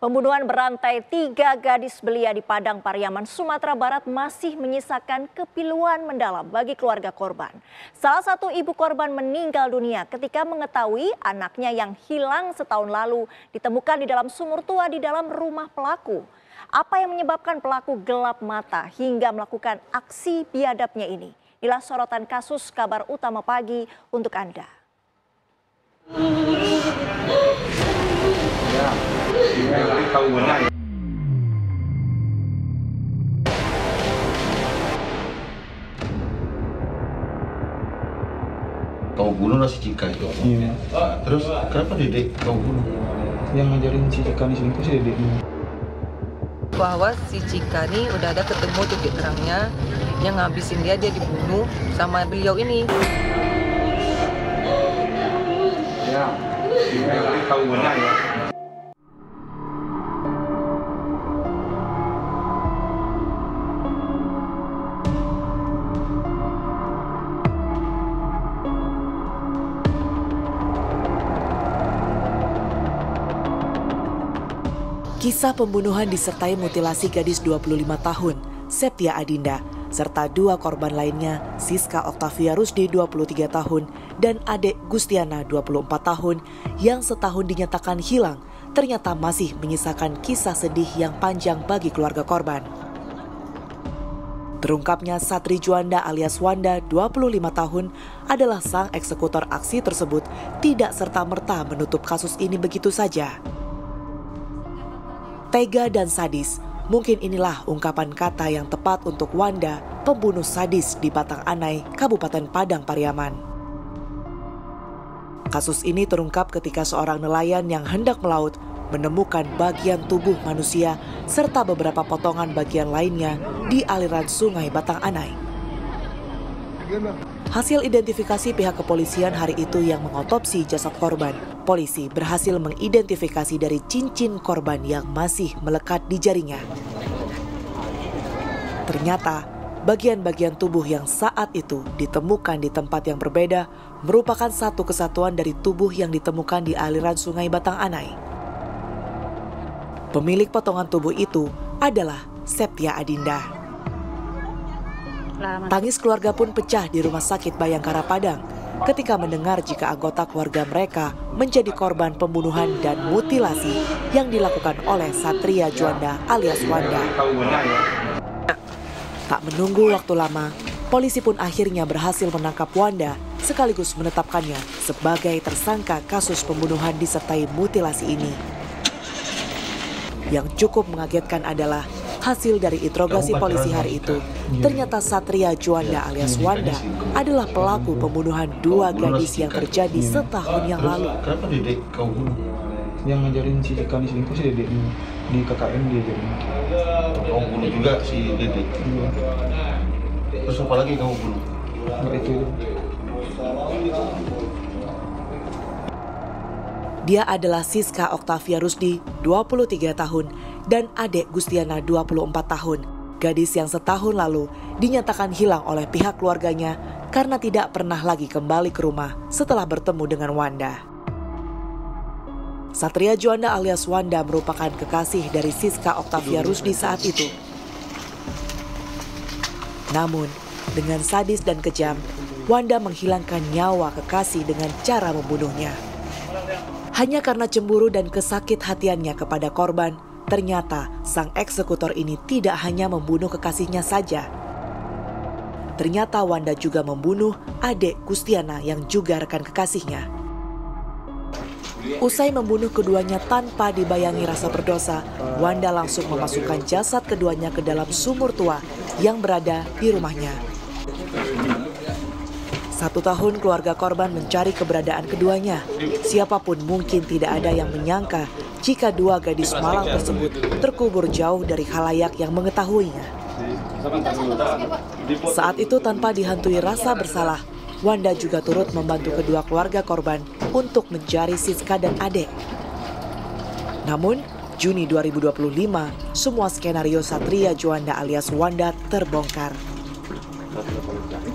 Pembunuhan berantai 3 gadis belia di Padang Pariaman, Sumatera Barat masih menyisakan kepiluan mendalam bagi keluarga korban. Salah satu ibu korban meninggal dunia ketika mengetahui anaknya yang hilang setahun lalu ditemukan di dalam sumur tua di dalam rumah pelaku. Apa yang menyebabkan pelaku gelap mata hingga melakukan aksi biadabnya ini? Inilah sorotan kasus Kabar Utama Pagi untuk Anda. Kau bunuh si Cika itu? Iya. Terus kenapa Dedek kau bunuh? Yang ngajarin si Cika di selingkuh si Dedeknya. Bahwa si Cika nih udah ada ketemu titik terangnya yang ngabisin dia dibunuh sama beliau ini. Ya, kau benar ya. Kisah pembunuhan disertai mutilasi gadis 25 tahun, Septia Adinda, serta 2 korban lainnya, Siska Oktavia Rusdi 23 tahun dan adek Gustiana 24 tahun yang setahun dinyatakan hilang, ternyata masih menyisakan kisah sedih yang panjang bagi keluarga korban. Terungkapnya Satri Juanda alias Wanda 25 tahun adalah sang eksekutor aksi tersebut tidak serta-merta menutup kasus ini begitu saja. Tega dan sadis, mungkin inilah ungkapan kata yang tepat untuk Wanda, pembunuh sadis di Batang Anai, Kabupaten Padang Pariaman. Kasus ini terungkap ketika seorang nelayan yang hendak melaut menemukan bagian tubuh manusia serta beberapa potongan bagian lainnya di aliran sungai Batang Anai. Hasil identifikasi pihak kepolisian hari itu yang mengotopsi jasad korban, polisi berhasil mengidentifikasi dari cincin korban yang masih melekat di jarinya. Ternyata, bagian-bagian tubuh yang saat itu ditemukan di tempat yang berbeda merupakan satu kesatuan dari tubuh yang ditemukan di aliran sungai Batang Anai. Pemilik potongan tubuh itu adalah Septia Adinda. Tangis keluarga pun pecah di Rumah Sakit Bayangkara Padang ketika mendengar jika anggota keluarga mereka menjadi korban pembunuhan dan mutilasi yang dilakukan oleh Satria Juanda alias Wanda. Tak menunggu waktu lama, polisi pun akhirnya berhasil menangkap Wanda sekaligus menetapkannya sebagai tersangka kasus pembunuhan disertai mutilasi ini. Yang cukup mengagetkan adalah hasil dari interogasi polisi hari itu, ternyata Satria Juanda alias Wanda adalah pelaku pembunuhan 2 gadis yang terjadi setahun yang lalu. Kenapa Dedek kau bunuh? Yang ngajarin si Cika di selingkuh si Dedeknya. Di KKN dia jadi. Kau bunuh juga si Dedek? Iya. Terus apa lagi kau bunuh? Enggak itu. Dia adalah Siska Oktavia Rusdi, 23 tahun, dan adek Gustiana 24 tahun. Gadis yang setahun lalu dinyatakan hilang oleh pihak keluarganya karena tidak pernah lagi kembali ke rumah setelah bertemu dengan Wanda. Satria Juanda alias Wanda merupakan kekasih dari Siska Oktavia Rusdi saat itu. Namun, dengan sadis dan kejam, Wanda menghilangkan nyawa kekasih dengan cara membunuhnya. Hanya karena cemburu dan kesakit hatiannya kepada korban, ternyata sang eksekutor ini tidak hanya membunuh kekasihnya saja. Ternyata Wanda juga membunuh adek Gustiana yang juga rekan kekasihnya. Usai membunuh keduanya tanpa dibayangi rasa berdosa, Wanda langsung memasukkan jasad keduanya ke dalam sumur tua yang berada di rumahnya. 1 tahun keluarga korban mencari keberadaan keduanya. Siapapun mungkin tidak ada yang menyangka jika 2 gadis malang tersebut terkubur jauh dari khalayak yang mengetahuinya. Saat itu tanpa dihantui rasa bersalah, Wanda juga turut membantu kedua keluarga korban untuk mencari Siska dan adek. Namun, Juni 2025, semua skenario Satria Juanda alias Wanda terbongkar.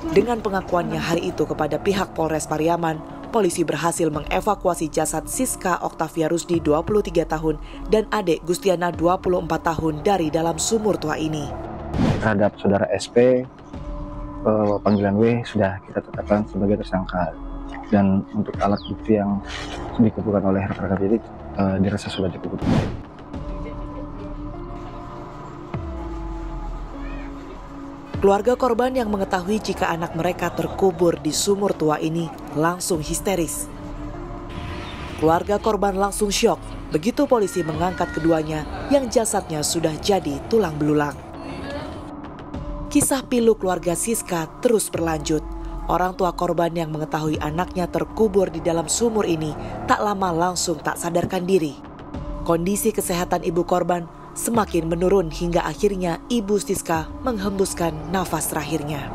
Dengan pengakuannya hari itu kepada pihak Polres Pariaman, polisi berhasil mengevakuasi jasad Siska Oktavia Rusdi 23 tahun dan adik Gustiana 24 tahun dari dalam sumur tua ini. Terhadap saudara SP, panggilan W sudah kita tetapkan sebagai tersangka, dan untuk alat bukti yang dikumpulkan oleh rekan-rekan penyidik dirasa sudah cukup. Keluarga korban yang mengetahui jika anak mereka terkubur di sumur tua ini langsung histeris. Keluarga korban langsung syok begitu polisi mengangkat keduanya yang jasadnya sudah jadi tulang belulang. Kisah pilu keluarga Siska terus berlanjut. Orang tua korban yang mengetahui anaknya terkubur di dalam sumur ini tak lama langsung tak sadarkan diri. Kondisi kesehatan ibu korban semakin menurun hingga akhirnya Ibu Siska menghembuskan nafas terakhirnya.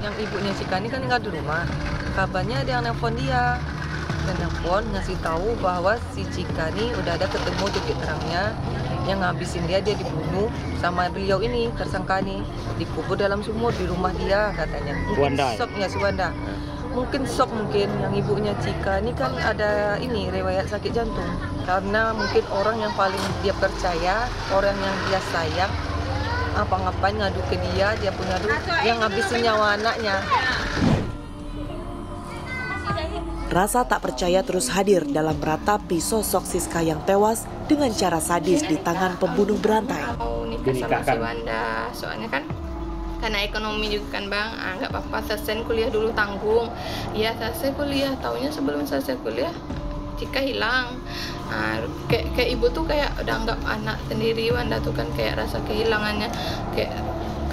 Yang ibunya Cikani kan tinggal di rumah. Kabarnya ada yang nelfon dia. Dan nelfon ngasih tahu bahwa si Cikani udah ada ketemu titik terangnya yang ngabisin dia dibunuh sama beliau ini, tersangka nih, dikubur dalam sumur di rumah dia katanya. Mungkin shock ya si Wanda. Mungkin shock yang ibunya Cika ini kan ada ini riwayat sakit jantung. Karena mungkin orang yang paling dia percaya, orang yang dia sayang, apa-ngapain ngadu ke dia punya yang ngabisin nyawa anaknya. Rasa tak percaya terus hadir dalam meratapi sosok Siska yang tewas dengan cara sadis di tangan pembunuh berantai. Mau nikah sama si Wanda, soalnya kan karena ekonomi juga kan bang, nggak apa-apa selesai kuliah dulu tanggung. Ya selesai kuliah, taunya sebelum selesai kuliah Cika hilang. Kayak ibu tuh kayak udah anggap anak sendiri. Wanda tuh kan kayak rasa kehilangannya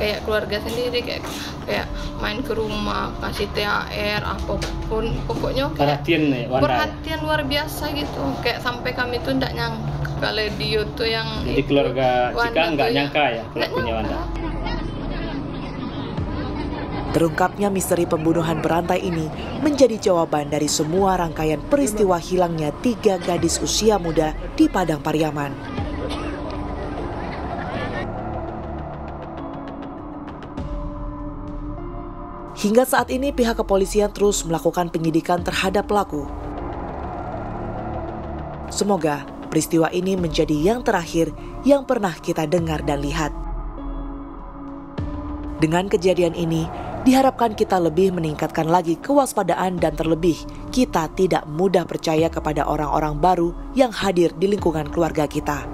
kayak keluarga sendiri, kayak main ke rumah, kasih THR apapun, pokoknya kayak perhatian luar biasa gitu. Kayak sampai kami tuh nggak nyangka kalau dia tuh yang jadi keluarga Cika nggak nyangka ya pelakunya Wanda. Terungkapnya misteri pembunuhan berantai ini menjadi jawaban dari semua rangkaian peristiwa hilangnya 3 gadis usia muda di Padang Pariaman. Hingga saat ini pihak kepolisian terus melakukan penyidikan terhadap pelaku. Semoga peristiwa ini menjadi yang terakhir yang pernah kita dengar dan lihat. Dengan kejadian ini, diharapkan kita lebih meningkatkan lagi kewaspadaan dan terlebih kita tidak mudah percaya kepada orang-orang baru yang hadir di lingkungan keluarga kita.